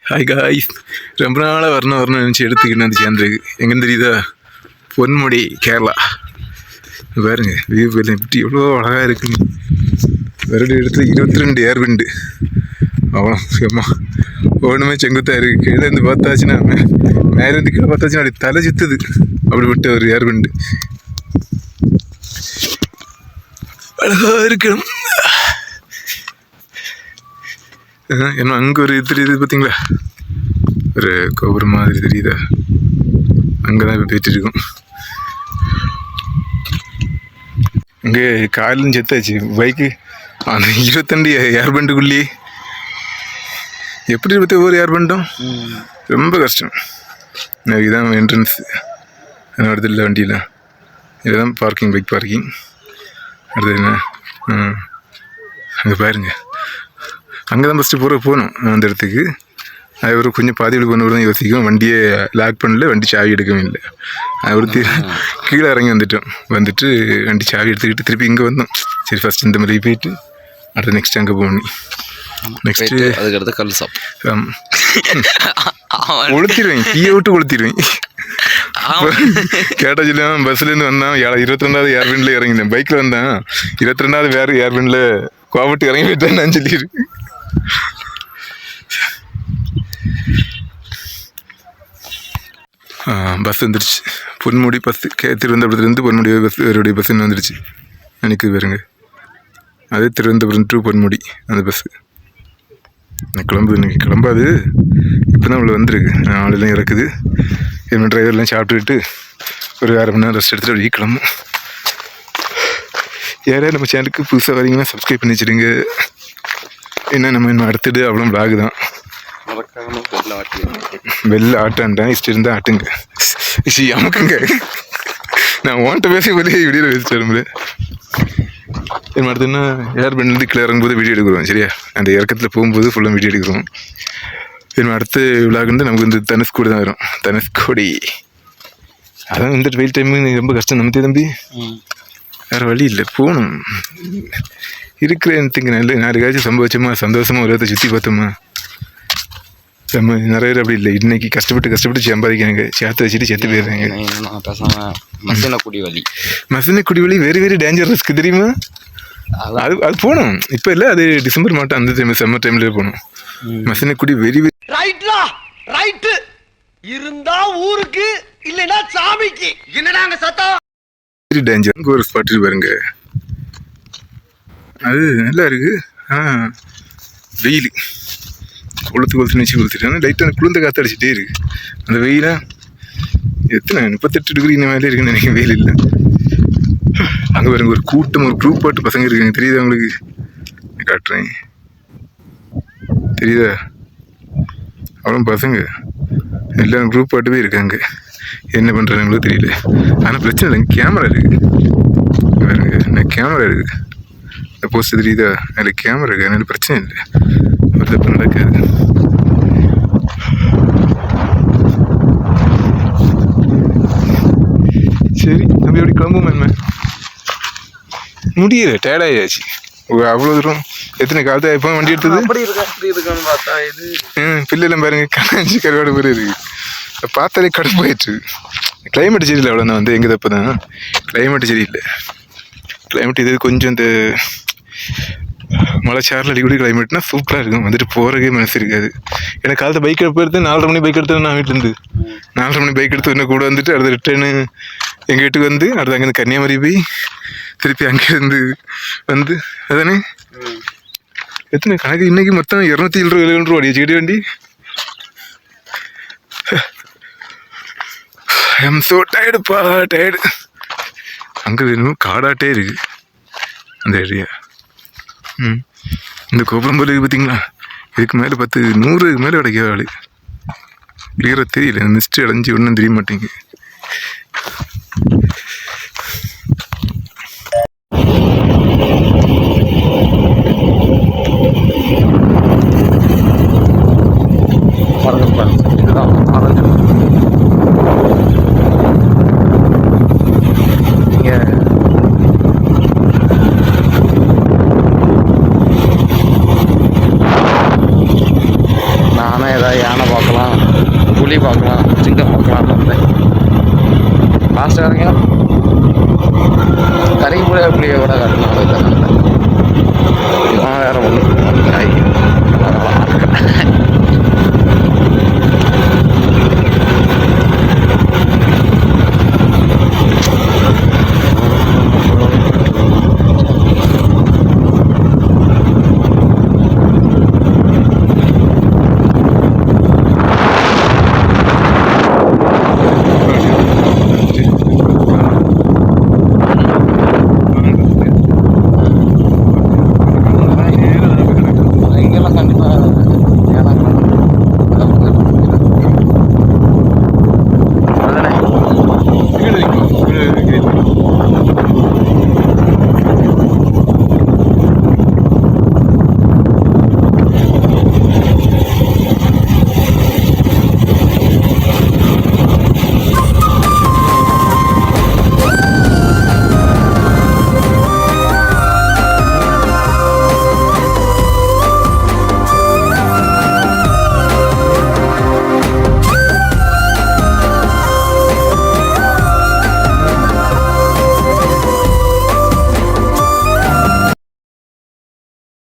Hi guys, ரொம்ப நாளாக வரணும்னு நினச்சி எடுத்துக்கிட்டு வந்து சேர்ந்துருக்கு. எங்கேன்னு தெரியுதா? பொன்முடி, கேரளா. பாருங்க வியூ இப்படி எவ்வளோ அழகாக இருக்குங்க. வருட இடத்துல 22 ஏர் விண்டு. அவ்வளோ ஏம்மா ஒன்றுமே செங்குத்தாக இருக்குது. கீழே இருந்து பார்த்தாச்சுன்னா மேலேருந்து கீழே பார்த்தாச்சுன்னா அப்படி தலை சுத்துது. அப்படி விட்டு ஒரு ஏர் விண்டு அழகாக இருக்கணும். என்ன அங்கே ஒரு இது தெரியுது பார்த்தீங்களா? ஒரு கோபுரம் மாதிரி தெரியுதா? அங்கே தான் இப்போ போயிட்டு இருக்கோம். இங்கே காலையும் செத்தாச்சு பைக்கு. அந்த 22 ஏர் பண்டுக்குள்ளேயே எப்படி 21 ஏர் பண்டும் ரொம்ப கஷ்டம். இதுதான் என்ட்ரன்ஸ். அடுத்து இல்லை வண்டியில் இதுதான் பார்க்கிங், பைக் பார்க்கிங். அடுத்தது என்ன? அங்கே பாருங்க, அங்கே தான் ஃபஸ்ட்டு போகணும் அந்த இடத்துக்கு. அது ஒரு கொஞ்சம் பாதியில் போனவர் தான் யோசிக்கும். வண்டியை லாக் பண்ணல, வண்டி சாவி எடுக்கவும் இல்லை. அது ஒரு கீழே இறங்கி வந்துட்டு வண்டி சாவி எடுத்துக்கிட்டு திருப்பி இங்கே வந்தோம். சரி ஃபஸ்ட் இந்த மாதிரி போயிட்டு அடுத்து நெக்ஸ்ட் அங்கே போகணும். நெக்ஸ்ட்டு அதுக்கடுத்து கல் சாப் கொளுத்திடுவேன், தீயை விட்டு கொளுத்திடுவேன். கேட்டா சொல்லுவேன், பஸ்லேருந்து வந்தான் 22வது ஏர்பின்ல இறங்கினேன். பைக்கில் வந்தான் 22வது வேறு ஏர்பின்ல கோவட்டு இறங்கி போயிட்டேன் நான் சொல்லிடு. பஸ் வந்துடுச்சு. பொன்முடி பஸ்ஸு திருவனந்தபுரத்துலேருந்து பொன்முடி பஸ் வேறுடைய பஸ்ஸுன்னு வந்துடுச்சு. எனக்கு பாருங்க, அது திருவனந்தபுரம் டு பொன்முடி அந்த பஸ்ஸு. இன்னைக்கு கிளம்பாது, இப்போ தான் உள்ள வந்துருக்கு. ஆளெல்லாம் இறக்குது. என்ன டிரைவர்லாம் சாப்பிட்டுக்கிட்டு ஒரு 1/2 மணி நேரம் ரெஸ்ட் எடுத்துகிட்டு அப்படியே கிளம்பும். யாராவது நம்ம சேனலுக்கு புதுசாக வரீங்கன்னா சப்ஸ்கிரைப் பண்ணி வச்சுடுங்க. ஏன்னா நம்ம இன்னும் அடுத்தது அவ்வளோ பிளாக் தான். வெளில ஆட்டான்டேன், இஷ்டம் இருந்தால் ஆட்டுங்க. அமுக்குங்க. நான் ஓன்ட்ட பேசி போதே வீடியோ வச்சுட்டு என்ன அடுத்துன்னா ஏர் பெண்ட்லேருந்து கீழே இறங்கும்போது வீடியோ எடுக்கிறோம். சரியா? அந்த இறக்கத்தில் போகும்போது ஃபுல்லாக வீடியோ எடுக்கிறோம். என்ன அடுத்த விழாக்கு வந்து நமக்கு வந்து தனுஷ்கோடி தான் வரும். தனுஷ்கோடி அதான் இந்த வெயில் டைமு ரொம்ப கஷ்டம். நம்ம தம்பி வேறு வழி இல்லை, போகணும். இருக்கிற இடத்துக்கு நல்ல 4 காய்ச்சி சந்தோஷமாக ஒரு இடத்த சுற்றி பார்த்தோமா. நம்ம நிறைய பேர் அப்படி இல்லை. இன்னைக்கு கஷ்டப்பட்டு சம்பாதிக்கிறாங்க, சேர்த்து வச்சுட்டு செத்து போயிடுறாங்க. மசனக்குடி வழி வெரி டேஞ்சரஸ்க்கு தெரியுமா? அது போகணும். இப்போ இல்லை, அது டிசம்பர் மாதம் அந்த டைம், சம்மர் டைம்லேயே போகணும். மசனக்குடி வெரி இருந்தா ஊருக்கு இல்லைன்னா சாமிக்கு. என்னடாங்க சத்தம்? டேஞ்சர். அங்கே ஒரு ஸ்பாட்டு பாருங்க, அது நல்லா இருக்கு. வெயில் கொளுத்து நிச்சு கொளுத்துட்டு லைட்டாக அந்த குளிர்ந்த காற்று அடிச்சுட்டே இருக்கு. அந்த வெயிலாக எத்தனை 38 டிகிரி இந்த மாதிரி இருக்குன்னு நினைக்கிறேன். வெயில் இல்லை. அங்கே பாருங்க ஒரு கூட்டம், ஒரு குரூப் பாட்டு பசங்க இருக்காங்க. தெரியுதா உங்களுக்கு? காட்டுறேன், தெரியுதா? அவ்வளோ பசங்க எல்லாம் குரூப் பாட்டுவே இருக்காங்க. என்ன பண்ணுறாங்களோ தெரியல. ஆனால் பிரச்சனை இல்லை, கேமரா இருக்குது பாருங்க. என்ன கேமரா இருக்குது, இந்த போஸ்ட் தெரியுதா? அதில் கேமரா இருக்குது. அதனால பிரச்சனை இல்லை, ஒரு தப்பு நடக்காது. சரி நம்ம எப்படி கிளம்பும் என்ன முடியல, டயர்டாயாச்சு. அவ்வளோ தூரம் எத்தனை காலத்தை எப்போ வண்டி எடுத்தது? பிள்ளைலாம் பாருங்க, கண்ணாஞ்சி கருவாடு மாதிரி இருக்கு. பார்த்தாலே கடுப்பு போயிடுச்சு. கிளைமேட் சரியில்லை, அவ்வளோதான். வந்து எங்கே தப்பு தான், கிளைமேட் சரியில்லை. கிளைமேட் இது கொஞ்சம் இந்த மலைச்சாரில் அடிக்கடி கிளைமேட்னா சூப்பராக இருக்கும். வந்துட்டு போகிறக்கே மனசு இருக்காது. எனக்கு காலத்தை பைக் எடுத்து 4:30 மணி பைக் எடுத்தேன் நான் வீட்டிலேருந்து. 4:30 மணி பைக் எடுத்து இன்னும் கூட வந்துட்டு அடுத்த ரிட்டர்னு எங்கள் வீட்டுக்கு வந்து அடுத்து அங்கேருந்து கன்னியாகுமரி போய் திருப்பி அங்கேருந்து வந்து அதானே எத்தனை கணக்கு. இன்னைக்கு மொத்தம் 207 ரூபா அடிச்சு கிட்டே வண்டி. ஐ எம் ஸோ டயர்டுப்பா, டயர்டு. அங்கே வேணும் காடாட்டே இருக்கு அந்த ஏரியா. இந்த கோபுரம் போல இருக்கு பார்த்தீங்களா? இதுக்கு மேலே 100 மேலே கிடைக்காத ஆள். கிளியராக தெரியல, மிஸ்ட்டு அடைஞ்சி ஒன்றும் தெரிய மாட்டேங்குது. யானை பார்க்கலாம், புலி பார்க்கலாம், சிங்கம் பார்க்கலாம்னு வந்தேன். லாஸ்ட்டாக இருங்க கறிக்கு புளியை கூட காட்டலாம். இவன் வேறு ஒன்று